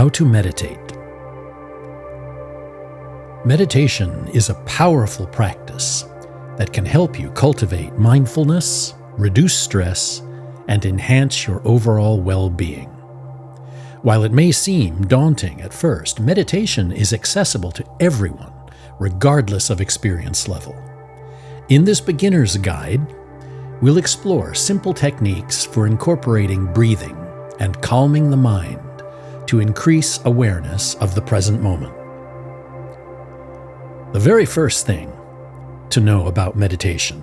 How to meditate. Meditation is a powerful practice that can help you cultivate mindfulness, reduce stress, and enhance your overall well-being. While it may seem daunting at first, meditation is accessible to everyone, regardless of experience level. In this beginner's guide, we'll explore simple techniques for incorporating breathing and calming the mind to increase awareness of the present moment. The very first thing to know about meditation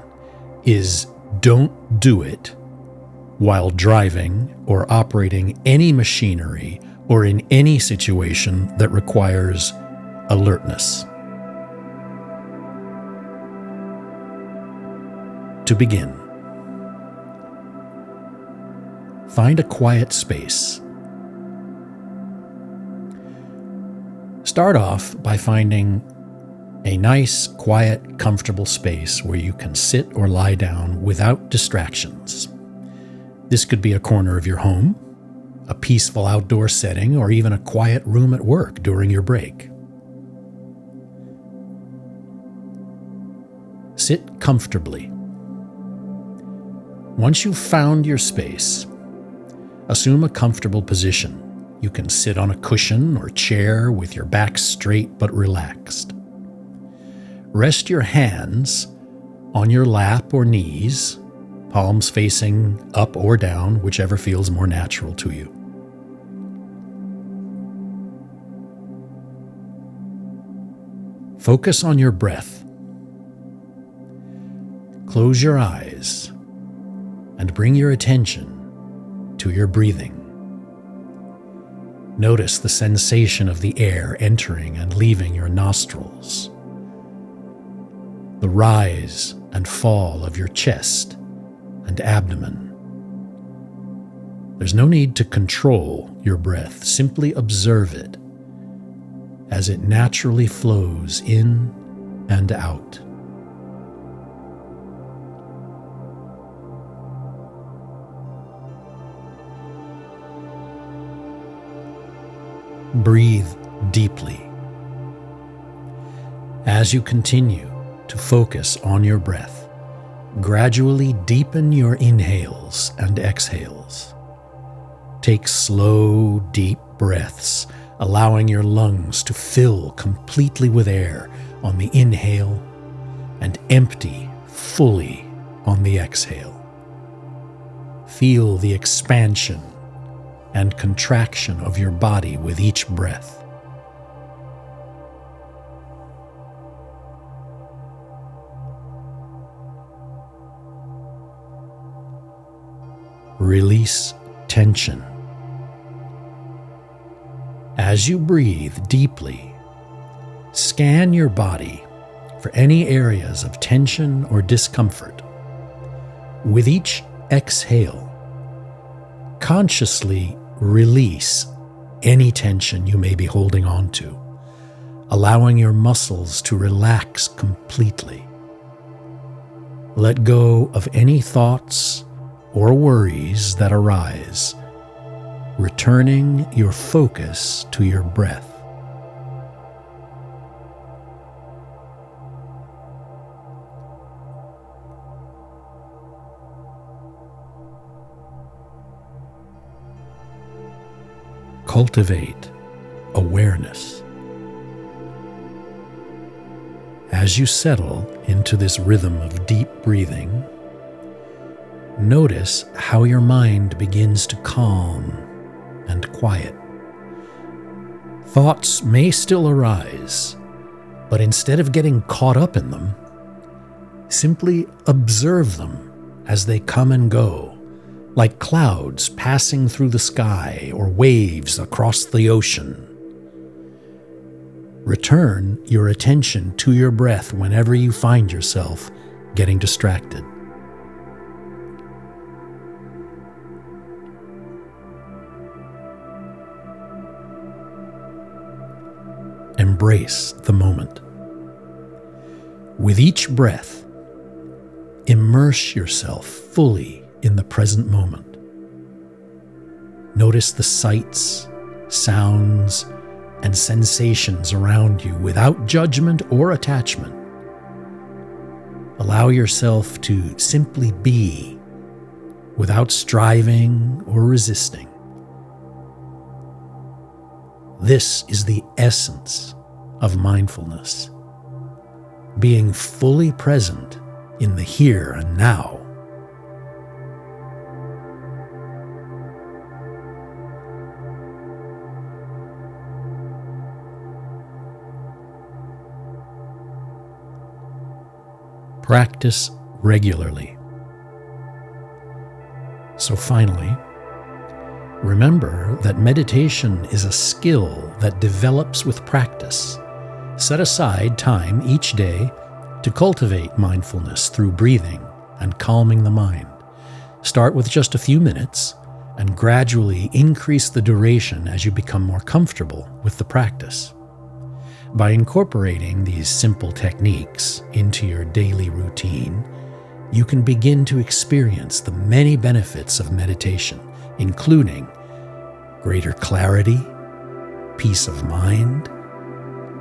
is don't do it while driving or operating any machinery or in any situation that requires alertness. To begin, find a quiet space. Start off by finding a nice, quiet, comfortable space where you can sit or lie down without distractions. This could be a corner of your home, a peaceful outdoor setting, or even a quiet room at work during your break. Sit comfortably. Once you've found your space, assume a comfortable position. You can sit on a cushion or chair with your back straight but relaxed. Rest your hands on your lap or knees, palms facing up or down, whichever feels more natural to you. Focus on your breath. Close your eyes and bring your attention to your breathing. Notice the sensation of the air entering and leaving your nostrils, the rise and fall of your chest and abdomen. There's no need to control your breath. Simply observe it as it naturally flows in and out. Breathe deeply. As you continue to focus on your breath, gradually deepen your inhales and exhales. Take slow, deep breaths, allowing your lungs to fill completely with air on the inhale and empty fully on the exhale. Feel the expansion and contraction of your body with each breath. Release tension. As you breathe deeply, scan your body for any areas of tension or discomfort. With each exhale, consciously release any tension you may be holding on to, allowing your muscles to relax completely. Let go of any thoughts or worries that arise, returning your focus to your breath. Cultivate awareness. As you settle into this rhythm of deep breathing, notice how your mind begins to calm and quiet. Thoughts may still arise, but instead of getting caught up in them, simply observe them as they come and go, like clouds passing through the sky or waves across the ocean. Return your attention to your breath whenever you find yourself getting distracted. Embrace the moment. With each breath, immerse yourself fully in the present moment. Notice the sights, sounds, and sensations around you without judgment or attachment. Allow yourself to simply be without striving or resisting. This is the essence of mindfulness, being fully present in the here and now. Practice regularly. So finally, remember that meditation is a skill that develops with practice. Set aside time each day to cultivate mindfulness through breathing and calming the mind. Start with just a few minutes and gradually increase the duration as you become more comfortable with the practice. By incorporating these simple techniques into your daily routine, you can begin to experience the many benefits of meditation, including greater clarity, peace of mind,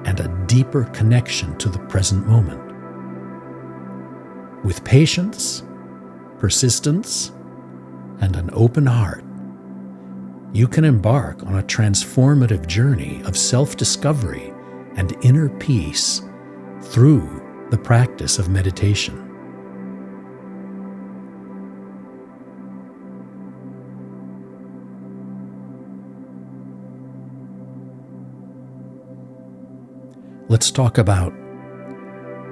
and a deeper connection to the present moment. With patience, persistence, and an open heart, you can embark on a transformative journey of self-discovery and inner peace through the practice of meditation. Let's talk about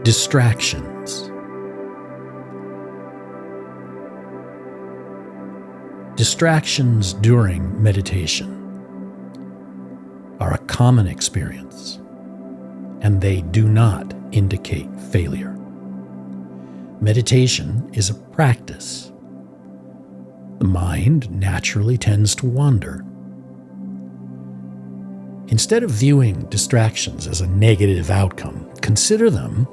distractions. Distractions during meditation are a common experience, and they do not indicate failure. Meditation is a practice. The mind naturally tends to wander. Instead of viewing distractions as a negative outcome, consider them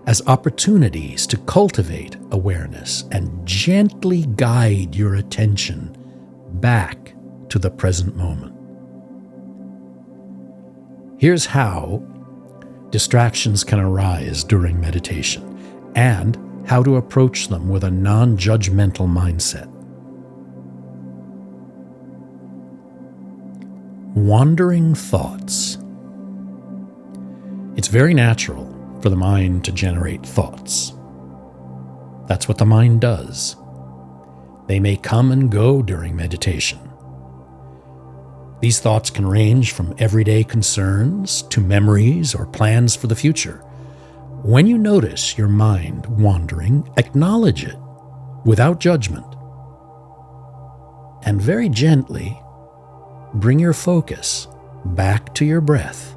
as opportunities to cultivate awareness and gently guide your attention back to the present moment. Here's how distractions can arise during meditation and how to approach them with a non-judgmental mindset. Wandering thoughts. It's very natural for the mind to generate thoughts. That's what the mind does. They may come and go during meditation. These thoughts can range from everyday concerns to memories or plans for the future. When you notice your mind wandering, acknowledge it without judgment. And very gently, bring your focus back to your breath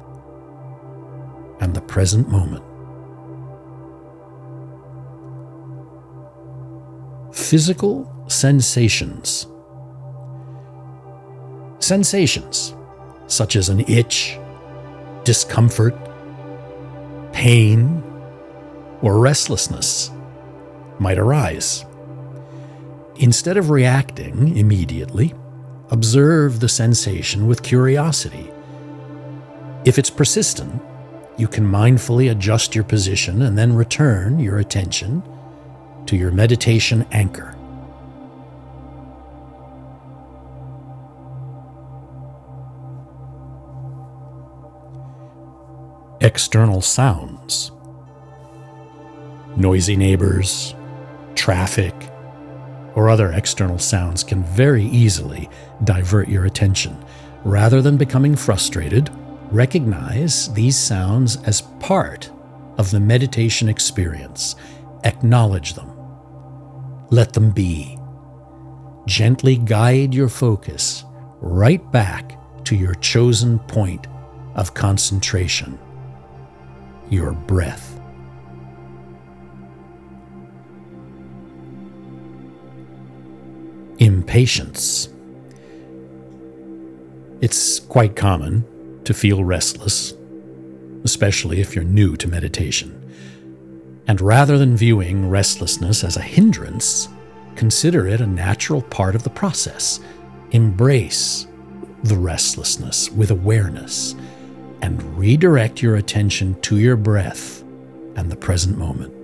and the present moment. Physical sensations. Sensations such as an itch, discomfort, pain, or restlessness might arise. Instead of reacting immediately, observe the sensation with curiosity. If it's persistent, you can mindfully adjust your position and then return your attention to your meditation anchor. External sounds. Noisy neighbors, traffic, or other external sounds can very easily divert your attention. Rather than becoming frustrated, recognize these sounds as part of the meditation experience. Acknowledge them. Let them be. Gently guide your focus right back to your chosen point of concentration, your breath. Impatience. It's quite common to feel restless, especially if you're new to meditation. And rather than viewing restlessness as a hindrance, consider it a natural part of the process. Embrace the restlessness with awareness and redirect your attention to your breath and the present moment.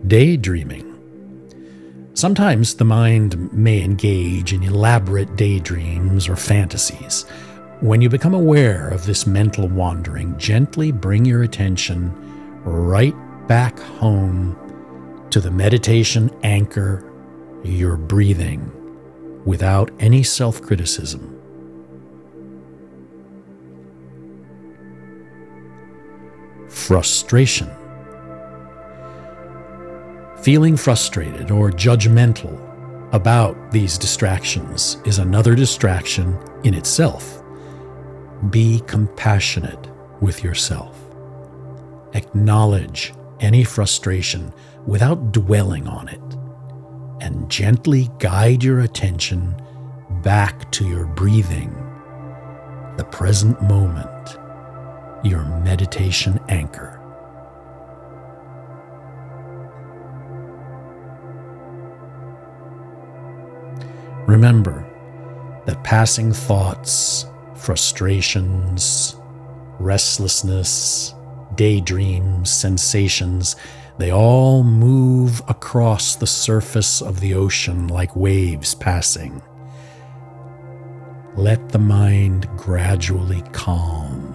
Daydreaming. Sometimes the mind may engage in elaborate daydreams or fantasies. When you become aware of this mental wandering, gently bring your attention right back home to the meditation anchor, your breathing, without any self-criticism. Frustration. Feeling frustrated or judgmental about these distractions is another distraction in itself. Be compassionate with yourself. Acknowledge any frustration without dwelling on it, and gently guide your attention back to your breathing, the present moment, your meditation anchor. Remember that passing thoughts, frustrations, restlessness, daydreams, sensations, they all move across the surface of the ocean like waves passing. Let the mind gradually calm.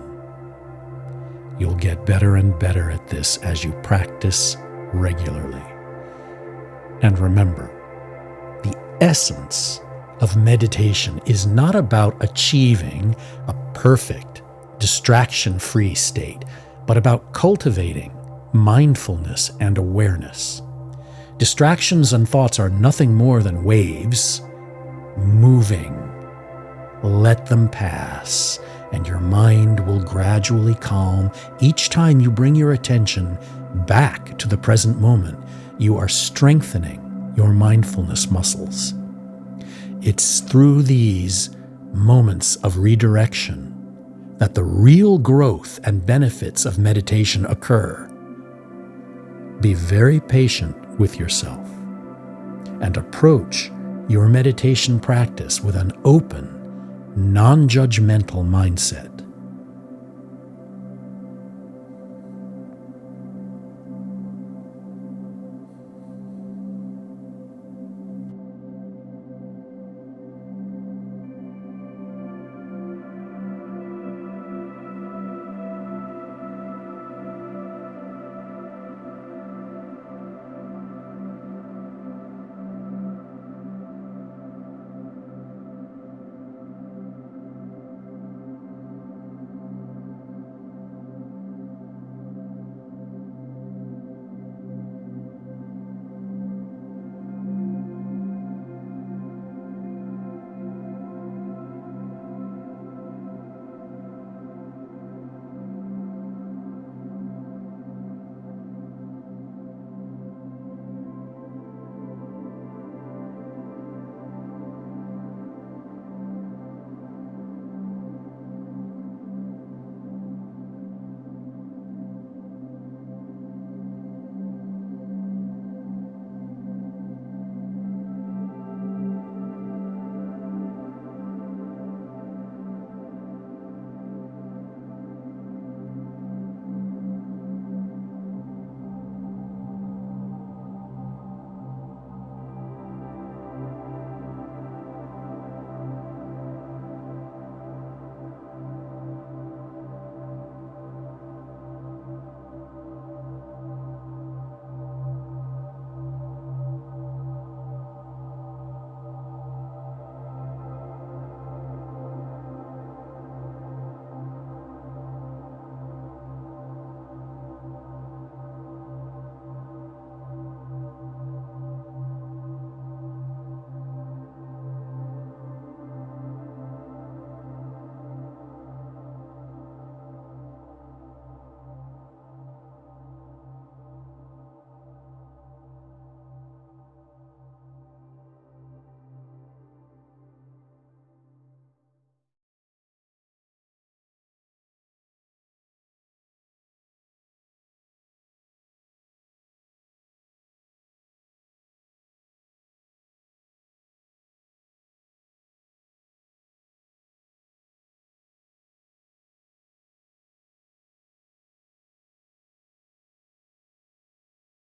You'll get better and better at this as you practice regularly. And remember, the essence of meditation is not about achieving a perfect, distraction-free state, but about cultivating mindfulness and awareness. Distractions and thoughts are nothing more than waves moving. Let them pass, and your mind will gradually calm. Each time you bring your attention back to the present moment, you are strengthening your mindfulness muscles. It's through these moments of redirection that the real growth and benefits of meditation occur. Be very patient with yourself and approach your meditation practice with an open, non-judgmental mindset.